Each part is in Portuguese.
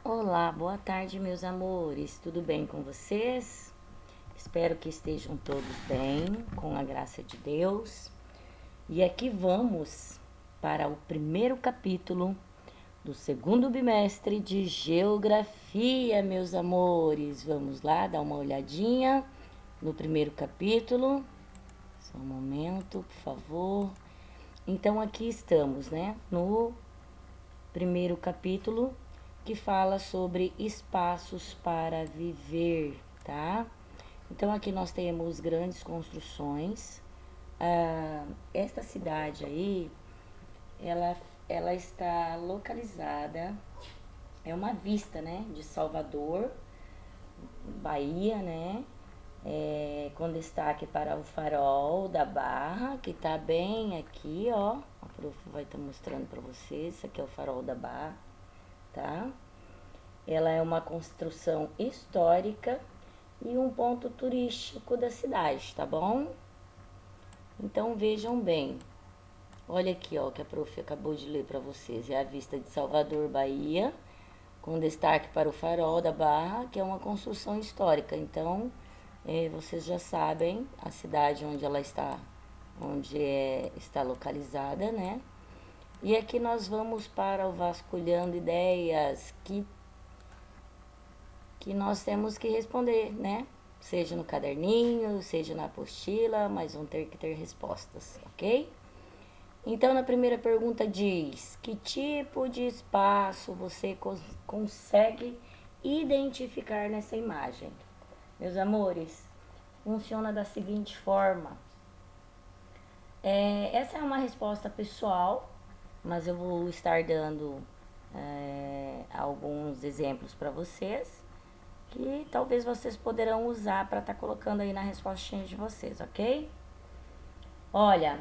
Olá, boa tarde, meus amores. Tudo bem com vocês? Espero que estejam todos bem, com a graça de Deus. E aqui vamos para o primeiro capítulo do segundo bimestre de Geografia, meus amores. Vamos lá dar uma olhadinha no primeiro capítulo. Só um momento, por favor. Então, aqui estamos, né? No primeiro capítulo que fala sobre espaços para viver, tá? Então aqui nós temos grandes construções. Esta cidade aí, ela, ela está localizada, é uma vista, né, de Salvador, Bahia, né? Com destaque para o farol da Barra, que tá bem aqui, ó. A prof vai estar mostrando para vocês. Esse aqui é o farol da Barra, tá? Ela é uma construção histórica e um ponto turístico da cidade, tá bom? Então vejam bem. Olha aqui, ó, que a prof acabou de ler para vocês. É a vista de Salvador, Bahia, com destaque para o farol da Barra, que é uma construção histórica. Então, vocês já sabem a cidade onde ela está, está localizada, né? E aqui nós vamos para o Vasculhando Ideias, que nós temos que responder, né? Seja no caderninho, seja na apostila, mas vão ter que ter respostas, ok? Então, na primeira pergunta diz: que tipo de espaço você consegue identificar nessa imagem? Meus amores, funciona da seguinte forma. Essa é uma resposta pessoal, mas eu vou estar dando alguns exemplos para vocês que talvez vocês poderão usar para estar colocando aí na respostinha de vocês, ok? Olha,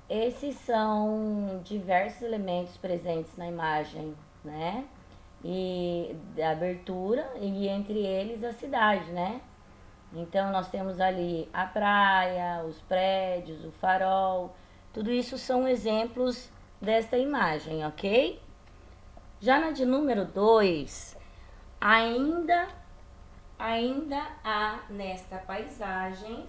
esses são diversos elementos presentes na imagem, né? E da abertura, e entre eles a cidade, né? Então nós temos ali a praia, os prédios, o farol, tudo isso são exemplos desta imagem, ok? Já na de número 2, ainda há nesta paisagem,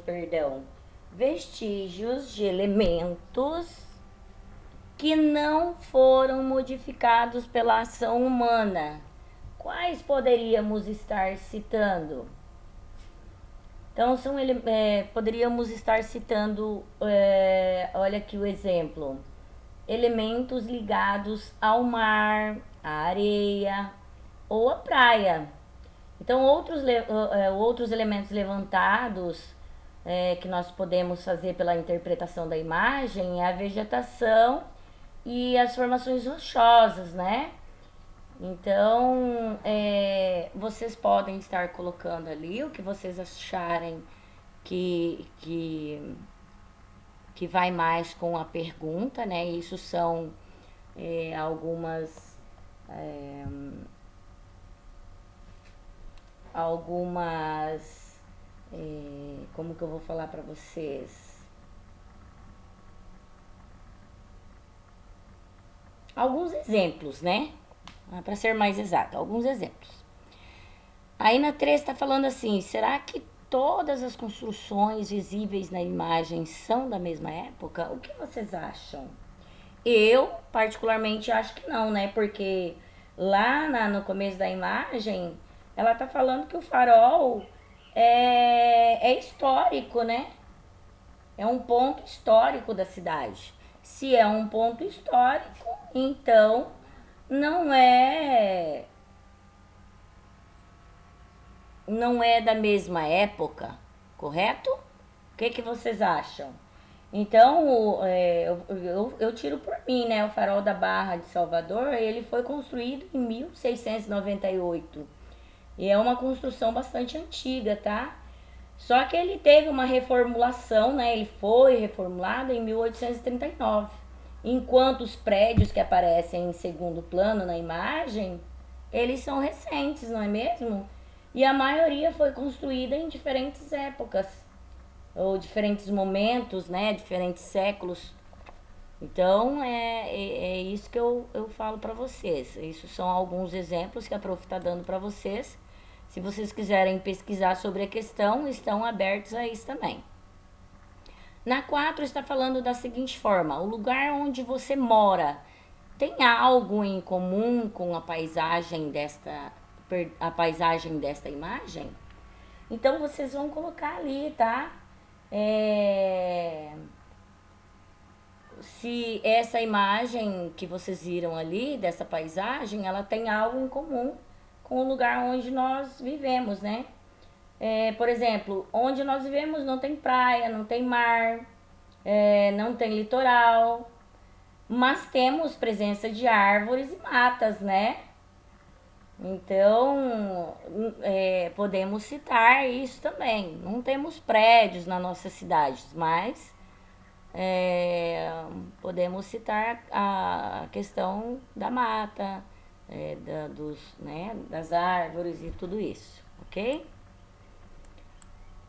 perdão, vestígios de elementos que não foram modificados pela ação humana. Quais poderíamos estar citando? Então, poderíamos estar citando, olha aqui o exemplo, elementos ligados ao mar, à areia ou à praia. Então, outros elementos levantados que nós podemos fazer pela interpretação da imagem é a vegetação e as formações rochosas, né? Então, vocês podem estar colocando ali o que vocês acharem que vai mais com a pergunta, né? Isso são algumas como que eu vou falar para vocês? Alguns exemplos, né? Para ser mais exato, alguns exemplos. Aí na 3 está falando assim: será que todas as construções visíveis na imagem são da mesma época? O que vocês acham? Eu, particularmente, acho que não, né? Porque no começo da imagem, ela tá falando que o farol é histórico, né? É um ponto histórico da cidade. Se é um ponto histórico, então não é não é da mesma época, correto? O que vocês acham? Então, eu tiro por mim, né? O farol da Barra de Salvador, ele foi construído em 1698. E é uma construção bastante antiga, tá? Só que ele teve uma reformulação, né? Ele foi reformulado em 1839. Enquanto os prédios que aparecem em segundo plano na imagem, eles são recentes, não é mesmo? E a maioria foi construída em diferentes épocas, ou diferentes momentos, né? Diferentes séculos. Então, é isso isso que eu falo para vocês. Isso são alguns exemplos que a prof está dando para vocês. Se vocês quiserem pesquisar sobre a questão, estão abertos a isso também. Na 4 está falando da seguinte forma: o lugar onde você mora tem algo em comum com a paisagem desta imagem? Então vocês vão colocar ali, tá? Se essa imagem que vocês viram ali, dessa paisagem, ela tem algo em comum com o lugar onde nós vivemos, né? Por exemplo, onde nós vivemos não tem praia, não tem mar, não tem litoral, mas temos presença de árvores e matas, né? Então, podemos citar isso também. Não temos prédios nas nossas cidades, mas podemos citar a questão da mata, das árvores e tudo isso, ok?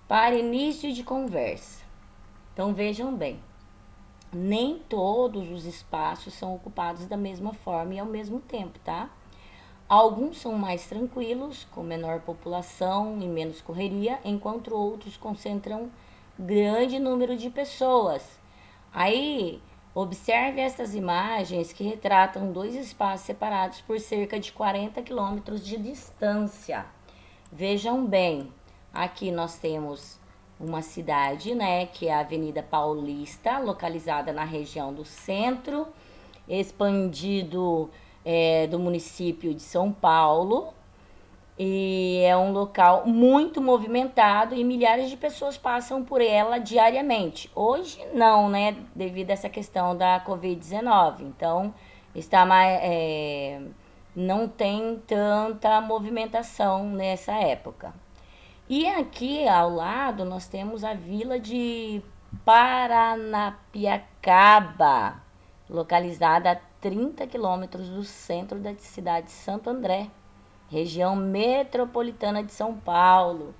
Para início de conversa. Então, vejam bem. Nem todos os espaços são ocupados da mesma forma e ao mesmo tempo, tá? Alguns são mais tranquilos, com menor população e menos correria, enquanto outros concentram grande número de pessoas. Aí, observe essas imagens que retratam dois espaços separados por cerca de 40 quilômetros de distância. Vejam bem, aqui nós temos uma cidade, né, que é a Avenida Paulista, localizada na região do centro, expandido do município de São Paulo, e é um local muito movimentado e milhares de pessoas passam por ela diariamente. Hoje não, né, devido a essa questão da Covid-19, então não tem tanta movimentação nessa época. E aqui ao lado nós temos a vila de Paranapiacaba, localizada a 30 quilômetros do centro da cidade de Santo André, região metropolitana de São Paulo,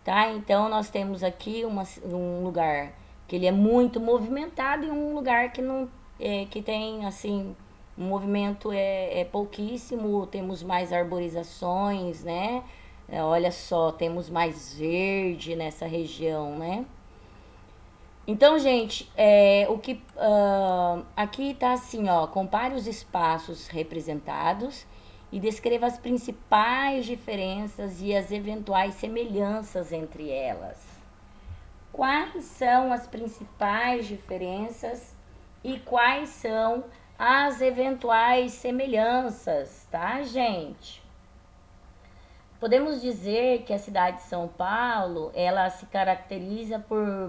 tá? Então nós temos aqui um lugar que ele é muito movimentado e um lugar que não que tem assim o movimento é pouquíssimo, temos mais arborizações, né? Olha só, temos mais verde nessa região, né? Então, gente, aqui tá assim, ó, compare os espaços representados e descreva as principais diferenças e as eventuais semelhanças entre elas. Quais são as principais diferenças e quais são as eventuais semelhanças, tá, gente? Podemos dizer que a cidade de São Paulo, ela se caracteriza pelo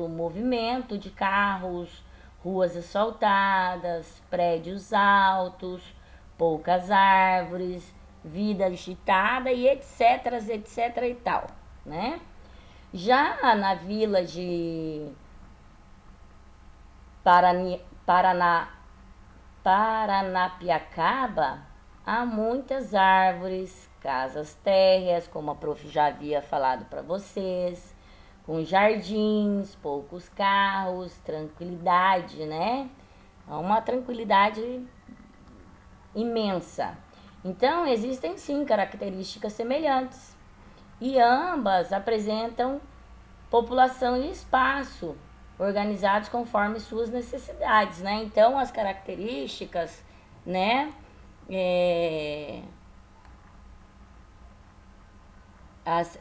movimento de carros, ruas asfaltadas, prédios altos, poucas árvores, vida agitada e etc, etc e tal, né? Já na vila de Paranapiacaba, há muitas árvores, casas térreas, como a prof já havia falado para vocês, com jardins, poucos carros, tranquilidade, né? Uma tranquilidade imensa. Então, existem sim características semelhantes e ambas apresentam população e espaço organizados conforme suas necessidades, né? Então, as características, né? As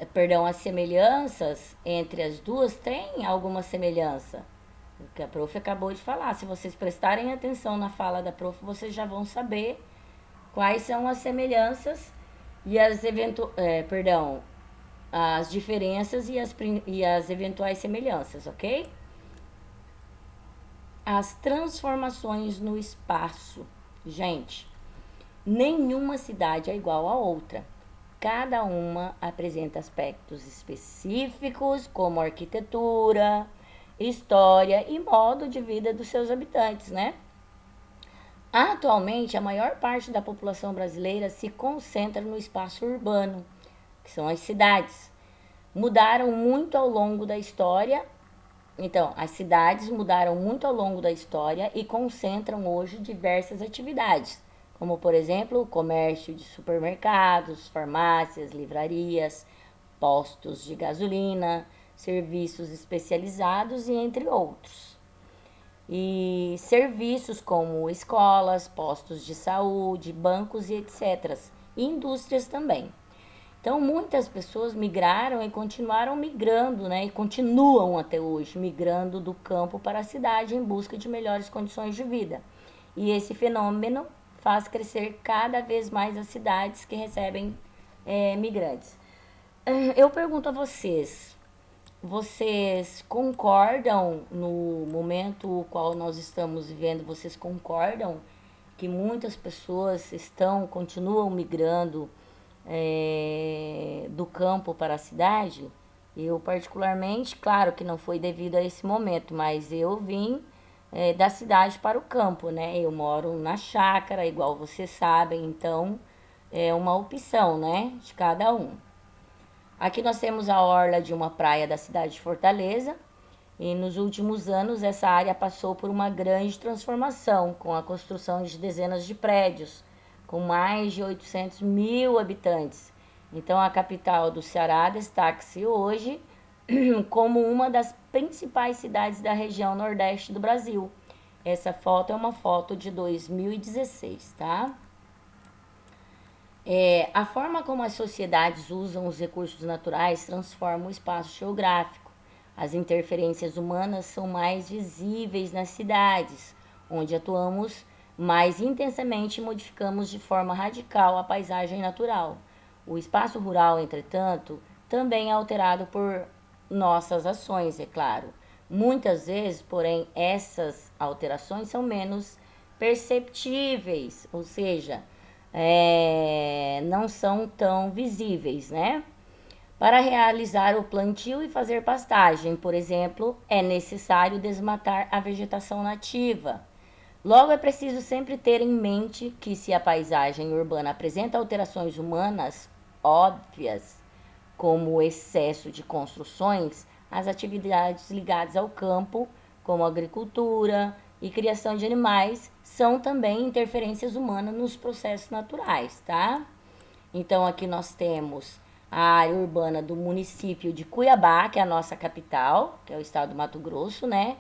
semelhanças entre as duas tem alguma semelhança. O que a prof acabou de falar. Se vocês prestarem atenção na fala da prof, vocês já vão saber quais são as semelhanças e as diferenças e as eventuais semelhanças, ok? As transformações no espaço. Gente, nenhuma cidade é igual a outra. Cada uma apresenta aspectos específicos, como arquitetura, história e modo de vida dos seus habitantes, né? Atualmente, a maior parte da população brasileira se concentra no espaço urbano, que são as cidades. Mudaram muito ao longo da história Então, as cidades mudaram muito ao longo da história e concentram hoje diversas atividades, como, por exemplo, o comércio de supermercados, farmácias, livrarias, postos de gasolina, serviços especializados e entre outros. E serviços como escolas, postos de saúde, bancos e etc. E indústrias também. Então, muitas pessoas migraram e continuaram migrando, né? E continuam até hoje migrando do campo para a cidade em busca de melhores condições de vida. E esse fenômeno faz crescer cada vez mais as cidades que recebem migrantes. Eu pergunto a vocês, vocês concordam no momento qual nós estamos vivendo? Vocês concordam que muitas pessoas continuam migrando do campo para a cidade? Eu particularmente, claro que não foi devido a esse momento, mas eu vim da cidade para o campo, né? Eu moro na chácara, igual vocês sabem, então é uma opção, né, de cada um. Aqui nós temos a orla de uma praia da cidade de Fortaleza e nos últimos anos essa área passou por uma grande transformação com a construção de dezenas de prédios com mais de 800 mil habitantes. Então a capital do Ceará destaca-se hoje como uma das principais cidades da região nordeste do Brasil. Essa foto é uma foto de 2016, tá? A forma como as sociedades usam os recursos naturais transforma o espaço geográfico. As interferências humanas são mais visíveis nas cidades, onde atuamos mais intensamente e modificamos de forma radical a paisagem natural. O espaço rural, entretanto, também é alterado por nossas ações, é claro. Muitas vezes, porém, essas alterações são menos perceptíveis, ou seja, não são tão visíveis, né? Para realizar o plantio e fazer pastagem, por exemplo, é necessário desmatar a vegetação nativa. Logo, é preciso sempre ter em mente que se a paisagem urbana apresenta alterações humanas óbvias, como o excesso de construções, as atividades ligadas ao campo, como agricultura e criação de animais, são também interferências humanas nos processos naturais, tá? Então, aqui nós temos a área urbana do município de Cuiabá, que é a nossa capital, que é o estado do Mato Grosso, né?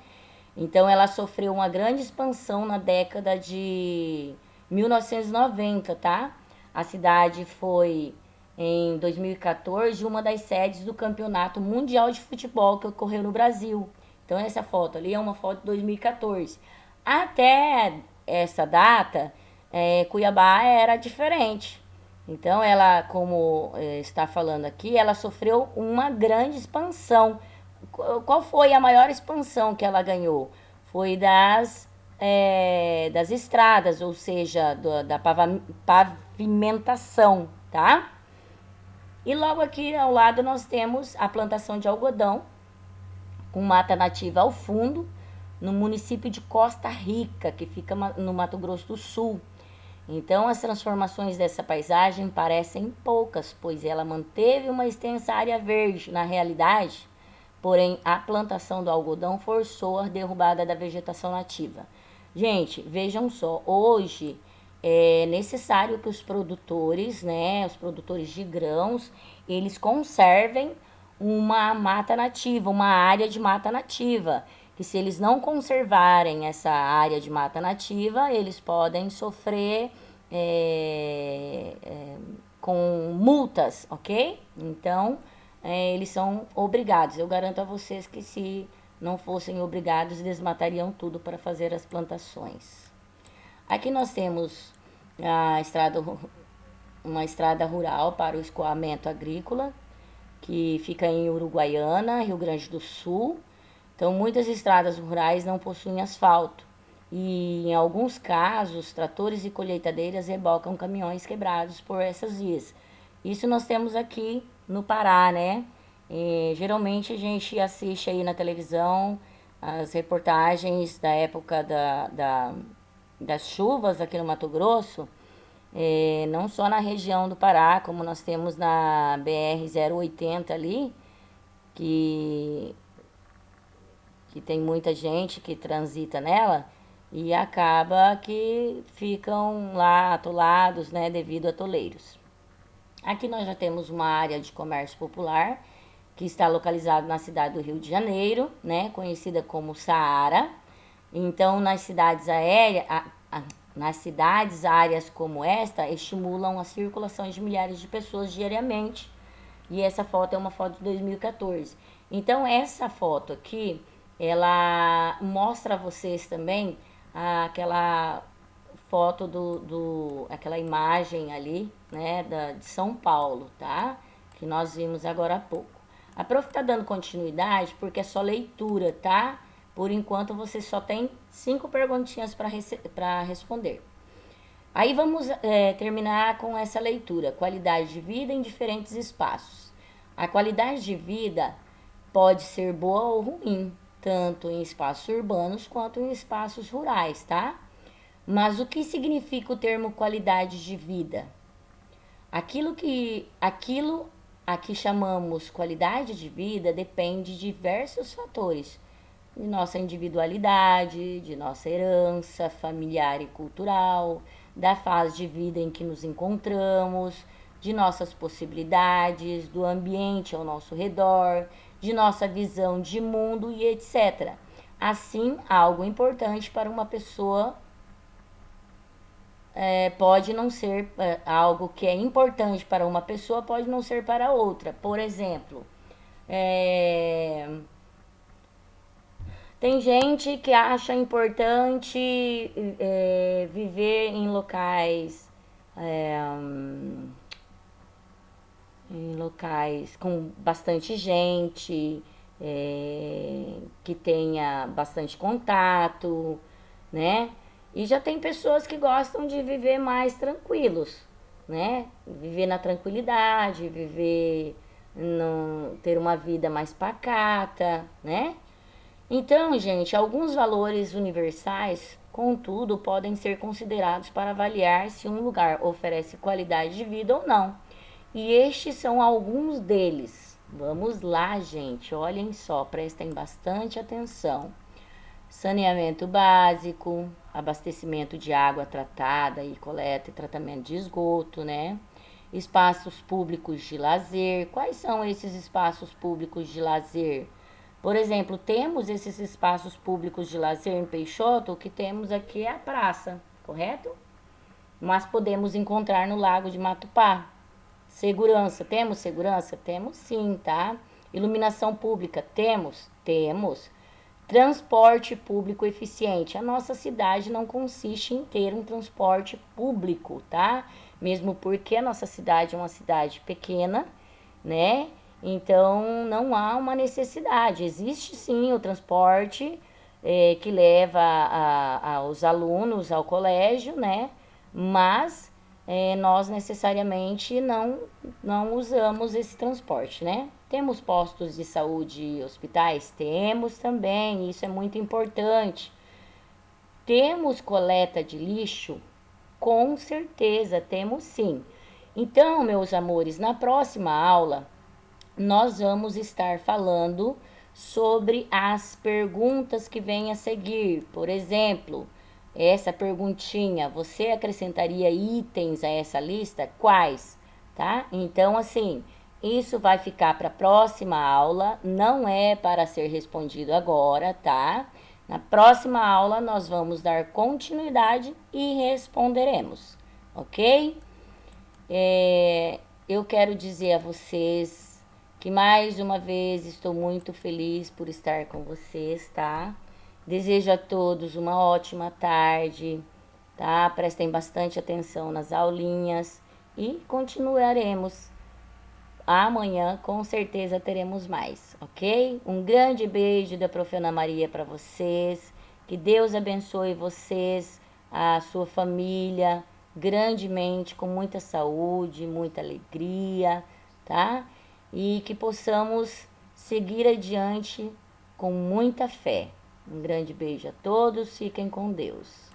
Então, ela sofreu uma grande expansão na década de 1990, tá? A cidade foi, em 2014, uma das sedes do Campeonato Mundial de Futebol que ocorreu no Brasil. Então, essa foto ali é uma foto de 2014. Até essa data, Cuiabá era diferente. Então, ela, como está falando aqui, ela sofreu uma grande expansão. Qual foi a maior expansão que ela ganhou? Foi das estradas, ou seja, da pavimentação, tá? E logo aqui ao lado nós temos a plantação de algodão, com mata nativa ao fundo, no município de Costa Rica, que fica no Mato Grosso do Sul. Então, as transformações dessa paisagem parecem poucas, pois ela manteve uma extensa área verde na realidade, porém a plantação do algodão forçou a derrubada da vegetação nativa. Gente, vejam só, hoje é necessário que os produtores, né, os produtores de grãos, eles conservem uma mata nativa, uma área de mata nativa, que se eles não conservarem essa área de mata nativa, eles podem sofrer com multas, ok? Então, eles são obrigados. Eu garanto a vocês que se não fossem obrigados, desmatariam tudo para fazer as plantações. Aqui nós temos uma estrada rural para o escoamento agrícola, que fica em Uruguaiana, Rio Grande do Sul. Então, muitas estradas rurais não possuem asfalto. E, em alguns casos, tratores e colheitadeiras rebocam caminhões quebrados por essas vias. Isso nós temos aqui no Pará, né? Geralmente a gente assiste aí na televisão as reportagens da época das chuvas aqui no Mato Grosso, não só na região do Pará, como nós temos na BR-080 ali, que que tem muita gente que transita nela e acaba que ficam lá atolados, né, devido a atoleiros. Aqui nós já temos uma área de comércio popular que está localizada na cidade do Rio de Janeiro, né, conhecida como Saara. Então, nas cidades, áreas como esta estimulam a circulação de milhares de pessoas diariamente. E essa foto é uma foto de 2014. Então, essa foto aqui, ela mostra a vocês também aquela foto aquela imagem ali, né, de São Paulo, tá? Que nós vimos agora há pouco. A prof tá dando continuidade porque é só leitura, tá? Por enquanto você só tem 5 perguntinhas para responder. Aí vamos terminar com essa leitura. Qualidade de vida em diferentes espaços. A qualidade de vida pode ser boa ou ruim, tanto em espaços urbanos quanto em espaços rurais, tá? Mas o que significa o termo qualidade de vida? Aquilo a que chamamos qualidade de vida depende de diversos fatores, de nossa individualidade, de nossa herança familiar e cultural, da fase de vida em que nos encontramos, de nossas possibilidades, do ambiente ao nosso redor, de nossa visão de mundo e etc. Assim, algo importante para uma pessoa pode não ser algo que é importante para uma pessoa pode não ser para outra. Por exemplo, tem gente que acha importante viver em locais com bastante gente, que tenha bastante contato, né? E já tem pessoas que gostam de viver mais tranquilos, né? Viver na tranquilidade, ter uma vida mais pacata, né? Então, gente, alguns valores universais, contudo, podem ser considerados para avaliar se um lugar oferece qualidade de vida ou não. E estes são alguns deles. Vamos lá, gente, olhem só, prestem bastante atenção. Saneamento básico, abastecimento de água tratada e coleta e tratamento de esgoto, né? Espaços públicos de lazer. Quais são esses espaços públicos de lazer? Por exemplo, temos esses espaços públicos de lazer em Peixoto, o que temos aqui é a praça, correto? Mas podemos encontrar no Lago de Matupá. Segurança, temos segurança? Temos sim, tá? Iluminação pública, temos? Temos. Transporte público eficiente. A nossa cidade não consiste em ter um transporte público, tá? Mesmo porque a nossa cidade é uma cidade pequena, né? Então, não há uma necessidade. Existe sim o transporte que leva os alunos ao colégio, né? Mas nós necessariamente não usamos esse transporte, né? Temos postos de saúde e hospitais? Temos também, isso é muito importante. Temos coleta de lixo? Com certeza, temos sim. Então, meus amores, na próxima aula, nós vamos estar falando sobre as perguntas que vêm a seguir. Por exemplo, essa perguntinha, você acrescentaria itens a essa lista? Quais? Tá? Então, assim, isso vai ficar para a próxima aula, não é para ser respondido agora, tá? Na próxima aula, nós vamos dar continuidade e responderemos, ok? Eu quero dizer a vocês que mais uma vez estou muito feliz por estar com vocês, tá? Desejo a todos uma ótima tarde, tá? Prestem bastante atenção nas aulinhas e continuaremos. Amanhã com certeza teremos mais, ok? Um grande beijo da Prof. Ana Maria para vocês. Que Deus abençoe vocês, a sua família, grandemente, com muita saúde, muita alegria, tá? E que possamos seguir adiante com muita fé. Um grande beijo a todos, fiquem com Deus.